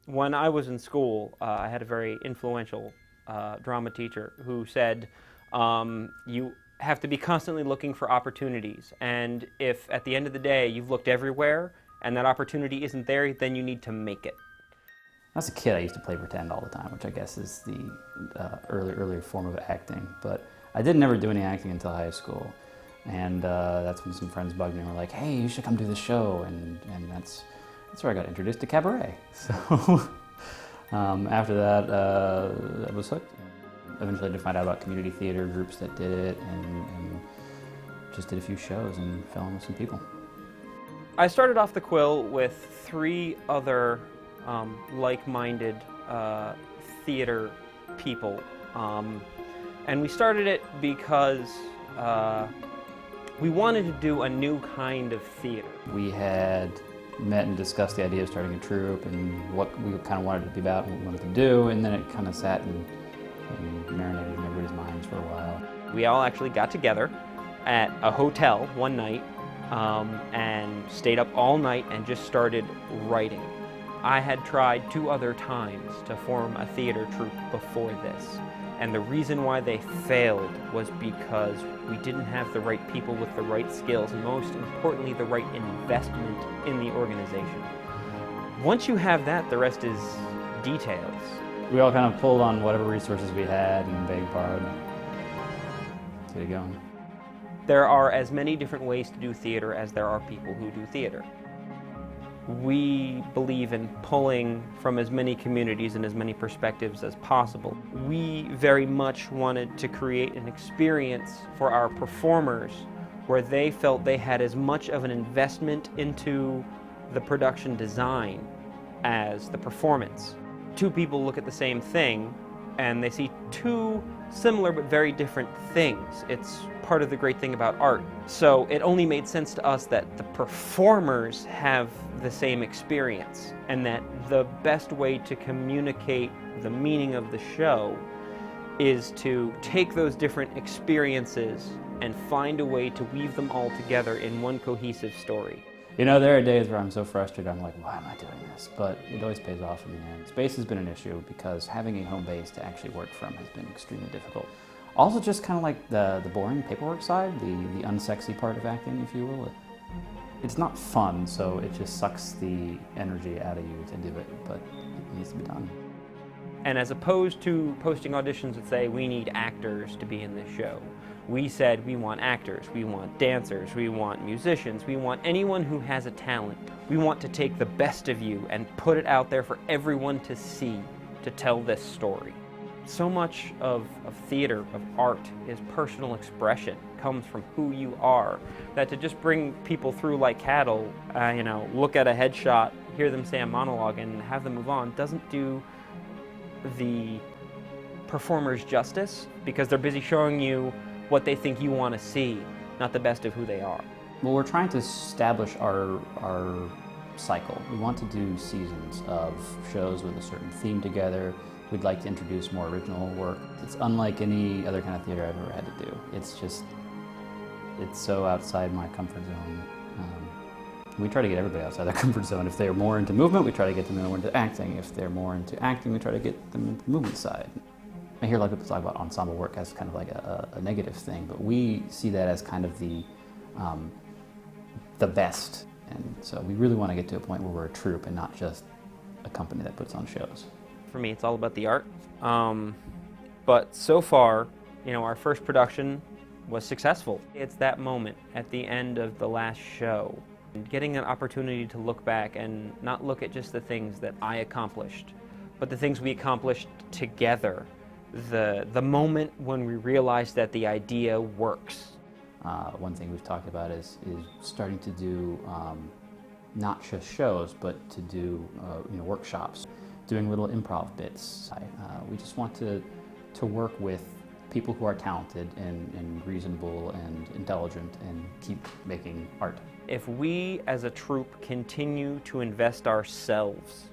When I was in school, I had a very influential drama teacher who said, you have to be constantly looking for opportunities, and if at the end of the day you've looked everywhere and that opportunity isn't there, then you need to make it. As a kid, I used to play pretend all the time, which I guess is the earlier form of acting, but I did never do any acting until high school, and that's when some friends bugged me and were like, hey, you should come do this show, and that's where I got introduced to cabaret. So after that, I was hooked. Eventually I did find out about community theater groups that did it, and just did a few shows and fell in with some people. I started off the Quill with 3 other like-minded theater people, and we started it because we wanted to do a new kind of theater. We had met and discussed the idea of starting a troupe and what we kind of wanted it to be about and what we wanted to do, and then it kind of sat and marinated in everybody's minds for a while. We all actually got together at a hotel one night and stayed up all night and just started writing. I had tried 2 other times to form a theater troupe before this, and the reason why they failed was because we didn't have the right people with the right skills, and most importantly, the right investment in the organization. Once you have that, the rest is details. We all kind of pulled on whatever resources we had and begged, borrowed, to get it going. There are as many different ways to do theater as there are people who do theater. We believe in pulling from as many communities and as many perspectives as possible. We very much wanted to create an experience for our performers where they felt they had as much of an investment into the production design as the performance. 2 people look at the same thing and they see 2 similar but very different things. It's part of the great thing about art. So it only made sense to us that the performers have the same experience, and that the best way to communicate the meaning of the show is to take those different experiences and find a way to weave them all together in one cohesive story. You know, there are days where I'm so frustrated, I'm like, why am I doing this? But it always pays off in the end. Space has been an issue because having a home base to actually work from has been extremely difficult. Also just kind of like the boring paperwork side, the unsexy part of acting, if you will. It's not fun, so it just sucks the energy out of you to do it, but it needs to be done. And as opposed to posting auditions that say, we need actors to be in this show, we said we want actors, we want dancers, we want musicians, we want anyone who has a talent. We want to take the best of you and put it out there for everyone to see, to tell this story. So much of theater, of art, is personal expression, comes from who you are, that to just bring people through like cattle, you know, look at a headshot, hear them say a monologue and have them move on, doesn't do the performers justice, because they're busy showing you what they think you want to see, not the best of who they are. Well, we're trying to establish our cycle. We want to do seasons of shows with a certain theme together. We'd like to introduce more original work. It's unlike any other kind of theater I've ever had to do. It's so outside my comfort zone. We try to get everybody outside their comfort zone. If they're more into movement, we try to get them more into acting. If they're more into acting, we try to get them into the movement side. I hear a lot of people talk about ensemble work as kind of like a negative thing, but we see that as kind of the best. And so we really want to get to a point where we're a troupe and not just a company that puts on shows. For me, it's all about the art. But so far, you know, our first production was successful. It's that moment at the end of the last show, and getting an opportunity to look back and not look at just the things that I accomplished, but the things we accomplished together. The moment when we realized that the idea works. One thing we've talked about is starting to do not just shows, but to do workshops, doing little improv bits. We just want to work with people who are talented and reasonable and intelligent and keep making art. If we as a troupe continue to invest ourselves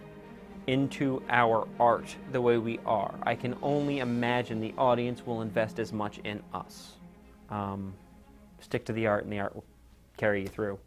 into our art the way we are, I can only imagine the audience will invest as much in us. Stick to the art and the art will carry you through.